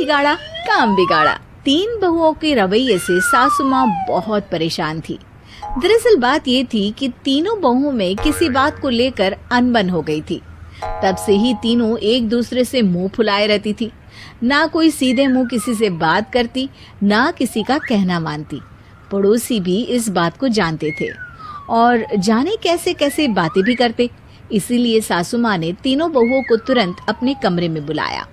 बिगाड़ा काम बिगाड़ा। 3 बहुओं के रवैये से सासू माँ बहुत परेशान थी। दरअसल बात ये थी कि तीनों बहुओं में किसी बात को लेकर अनबन हो गई थी। तब से ही तीनों एक दूसरे से मुंह फुलाए रहती थी। ना कोई सीधे मुंह किसी से बात करती, ना किसी का कहना मानती। पड़ोसी भी इस बात को जानते थे और जाने कैसे कैसे बातें भी करते। इसीलिए सासू माँ ने तीनों बहुओं को तुरंत अपने कमरे में बुलाया।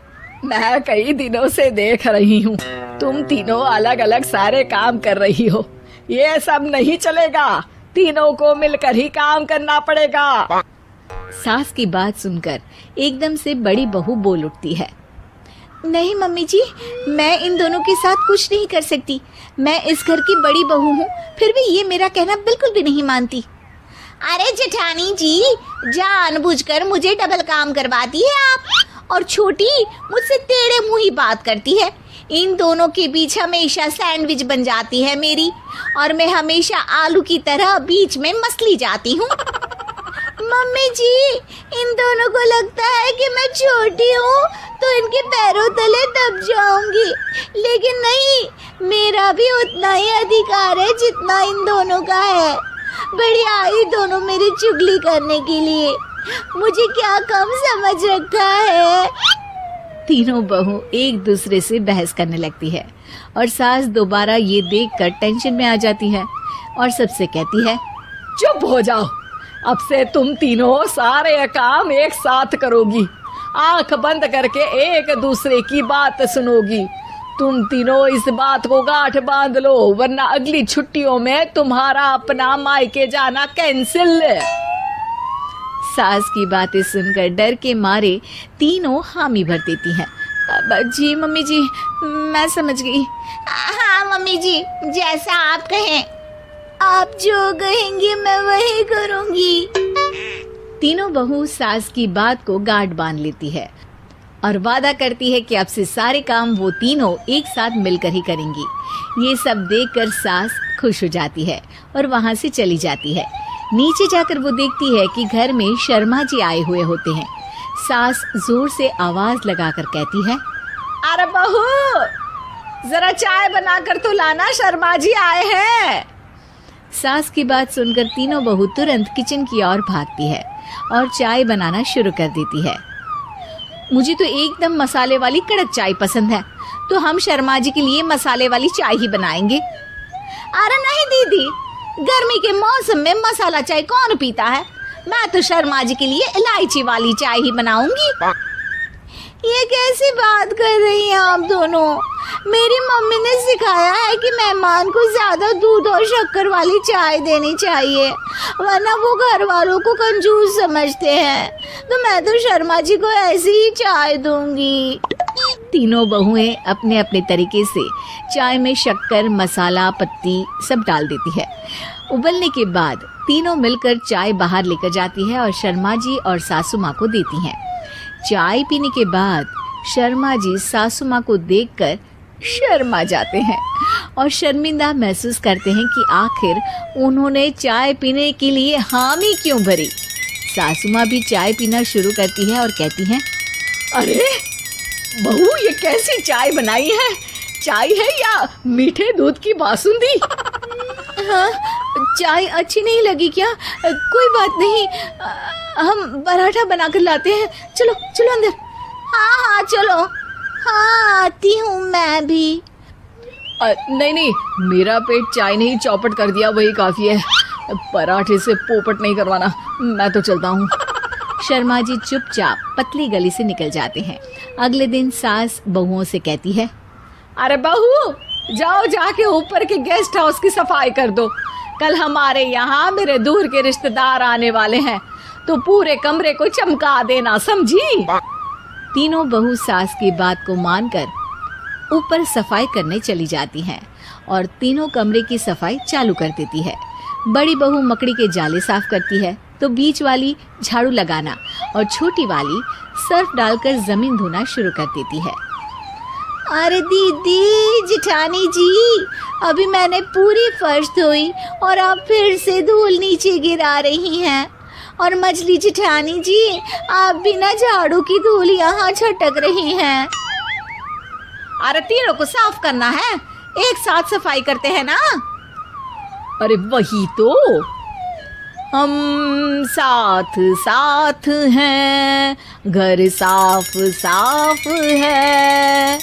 मैं कई दिनों से देख रही हूँ, तुम तीनों अलग अलग सारे काम कर रही हो। ये सब नहीं चलेगा, तीनों को मिलकर ही काम करना पड़ेगा। सास की बात सुनकर एकदम से बड़ी बहू बोल उठती है। नहीं मम्मी जी, मैं इन दोनों के साथ कुछ नहीं कर सकती। मैं इस घर की बड़ी बहू हूँ, फिर भी ये मेरा कहना बिल्कुल भी नहीं मानती। अरे जेठानी जी, जानबूझकर मुझे डबल काम करवाती है आप। और छोटी मुझसे टेढ़े मुंह ही बात करती है। इन दोनों के बीच हमेशा सैंडविच बन जाती है मेरी, और मैं हमेशा आलू की तरह बीच में मसली जाती हूँ। मम्मी जी, इन दोनों को लगता है कि मैं छोटी हूँ तो इनके पैरों तले दब जाऊंगी, लेकिन नहीं, मेरा भी उतना ही अधिकार है जितना इन दोनों का है। बढ़िया ही दोनों मेरी चुगली करने के लिए मुझे क्या कम समझ रखा है। तीनों बहू एक दूसरे से बहस करने लगती है और सास दोबारा ये देखकर टेंशन में आ जाती है और सबसे कहती है, चुप हो जाओ, अब से तुम तीनों सारे काम एक साथ करोगी। आंख बंद करके एक दूसरे की बात सुनोगी। तुम तीनों इस बात को गांठ बांध लो, वरना अगली छुट्टियों में तुम्हारा अपना मायके जाना कैंसिल। सास की बातें सुनकर डर के मारे तीनों हामी भर देती हैं। जी मम्मी जी, मैं समझ गई। हाँ मम्मी जी, जैसा आप कहें। आप जो कहेंगी मैं वही करूंगी। तीनों बहू सास की बात को गांठ बांध लेती है और वादा करती है कि अब से सारे काम वो तीनों एक साथ मिलकर ही करेंगी। ये सब देखकर सास खुश हो जाती है और वहाँ से चली जाती है। नीचे जाकर वो देखती है कि घर में शर्मा जी आए हुए होते हैं। सास जोर से आवाज लगाकर कहती है, अरे बहू, जरा चाय बनाकर तो लाना, शर्मा जी आए हैं। सास की बात सुनकर तीनों बहू तुरंत किचन की ओर भागती है और चाय बनाना शुरू कर देती है। मुझे तो एकदम मसाले वाली कड़क चाय पसंद है, तो हम शर्मा जी के लिए मसाले वाली चाय ही बनाएंगे। अरे नहीं दीदी, गर्मी के मौसम में मसाला चाय कौन पीता है? मैं तो शर्मा जी के लिए इलायची वाली चाय ही बनाऊंगी। ये कैसी बात कर रही हैं आप दोनों? मेरी मम्मी ने सिखाया है कि मेहमान को ज्यादा दूध और शक्कर वाली चाय देनी चाहिए, वरना वो घर वालों को कंजूस समझते हैं। तो मैं तो शर्मा जी को ऐसी ही चाय दूंगी। तीनों बहुएं अपने अपने तरीके से चाय में शक्कर, मसाला, पत्ती सब डाल देती है। उबलने के बाद तीनों मिलकर चाय बाहर लेकर जाती है और शर्मा जी और सासू माँ को देती हैं। चाय पीने के बाद शर्मा जी सासू माँ को देखकर शर्मा जाते हैं और शर्मिंदा महसूस करते हैं कि आखिर उन्होंने चाय पीने के लिए हामी क्यों भरी। सासू माँ भी चाय पीना शुरू करती है और कहती हैं, अरे बहू, ये कैसी चाय बनाई है? चाय है या मीठे दूध की बासुंदी? हाँ, चाय अच्छी नहीं लगी क्या? कोई बात नहीं, हम पराठा बनाकर लाते हैं। चलो चलो अंदर। हाँ हाँ चलो, हाँ आती हूँ मैं भी। नहीं नहीं, मेरा पेट चाय ने ही चौपट कर दिया, वही काफी है। पराठे से पोपट नहीं करवाना, मैं तो चलता हूँ। शर्मा जी चुपचाप पतली गली से निकल जाते हैं। अगले दिन सास बहुओं से कहती है, अरे बहू, जाओ जाके ऊपर के गेस्ट हाउस की सफाई कर दो। कल हमारे यहाँ मेरे दूर के रिश्तेदार आने वाले हैं, तो पूरे कमरे को चमका देना, समझी? तीनों बहू सास की बात को मानकर ऊपर सफाई करने चली जाती हैं और तीनों कमरे की सफाई चालू कर देती है। बड़ी बहू मकड़ी के जाले साफ करती है, तो बीच वाली झाड़ू लगाना और छोटी वाली सर्फ डालकर जमीन धोना शुरू कर देती है। अरे दीदी, जेठानी जी, अभी मैंने पूरी फर्श धोई और आप फिर से धूल नीचे गिरा रही हैं। और मछली जेठानी जी, आप बिना झाड़ू की धूल यहाँ छटक रही हैं। अरे तीनों को साफ करना है, एक साथ सफाई करते हैं ना। अरे वही तो, हम साथ साथ हैं, घर साफ साफ है।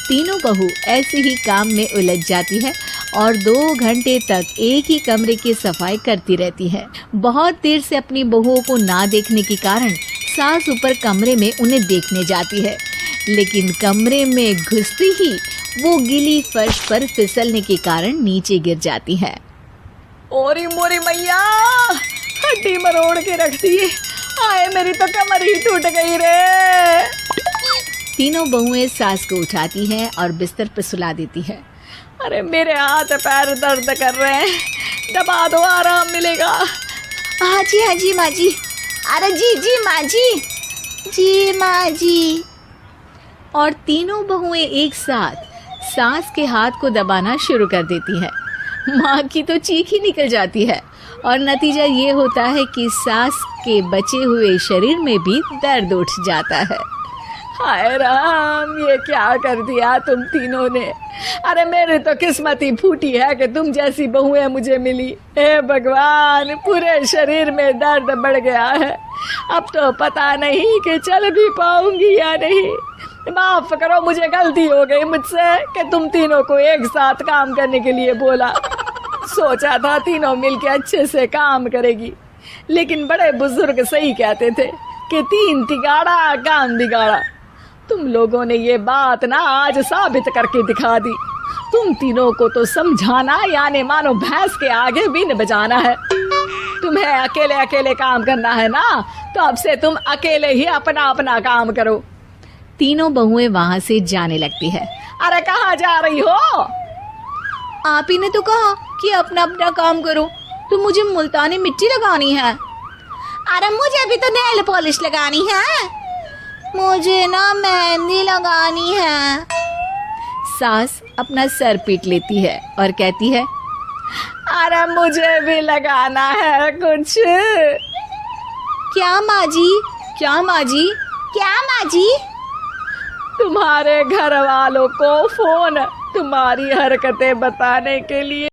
तीनों बहू ऐसे ही काम में उलझ जाती है और 2 घंटे तक एक ही कमरे की सफाई करती रहती है। बहुत देर से अपनी बहुओं को ना देखने के कारण सास ऊपर कमरे में उन्हें देखने जाती है, लेकिन कमरे में घुसती ही वो गीली फर्श पर फिसलने के कारण नीचे गिर जाती है। ओरी मोरी मैया, हड्डी मरोड़ के रख दी। आए मेरी तो कमर ही टूट गई रे। तीनों बहुएं सास को उठाती हैं और बिस्तर पर सुला देती है। अरे मेरे हाथ पैर दर्द कर रहे हैं, दबा दो, आराम मिलेगा। हाँ जी माँ जी। अरे जी माँ जी माँ जी। और तीनों बहुएं एक साथ सास के हाथ को दबाना शुरू कर देती है। माँ की तो चीख ही निकल जाती है और नतीजा ये होता है कि सास के बचे हुए शरीर में भी दर्द उठ जाता है। हाय राम, ये क्या कर दिया तुम तीनों ने। अरे मेरी तो किस्मत ही फूटी है कि तुम जैसी बहुएं मुझे मिली। हे भगवान, पूरे शरीर में दर्द बढ़ गया है। अब तो पता नहीं कि चल भी पाऊंगी या नहीं। माफ करो, मुझे गलती हो गई मुझसे कि तुम तीनों को एक साथ काम करने के लिए बोला। सोचा था तीनों मिलके अच्छे से काम करेगी, लेकिन बड़े बुजुर्ग सही कहते थे कि 3 तिगाड़ा काम बिगाड़ा। तुम लोगों ने ये बात ना आज साबित करके दिखा दी। तुम तीनों को तो समझाना यानी मानो भैंस के आगे बीन बजाना है। तुम्हें अकेले अकेले काम करना है ना, तो अब से तुम अकेले ही अपना अपना काम करो। तीनों बहुएं वहां से जाने लगती है। अरे कहाँ जा रही हो? आप ही ने तो कहा कि अपना अपना काम करो, तो मुझे मुल्तानी मिट्टी लगानी है। अरे मुझे भी तो नेल पॉलिश लगानी है, मुझे ना मेहंदी लगानी है। सास अपना सर पीट लेती है और कहती है, अरे मुझे भी लगाना है कुछ। क्या माँ जी? क्या माँ जी? क्या माँ जी? तुम्हारे घर वालों को फोन तुम्हारी हरकतें बताने के लिए।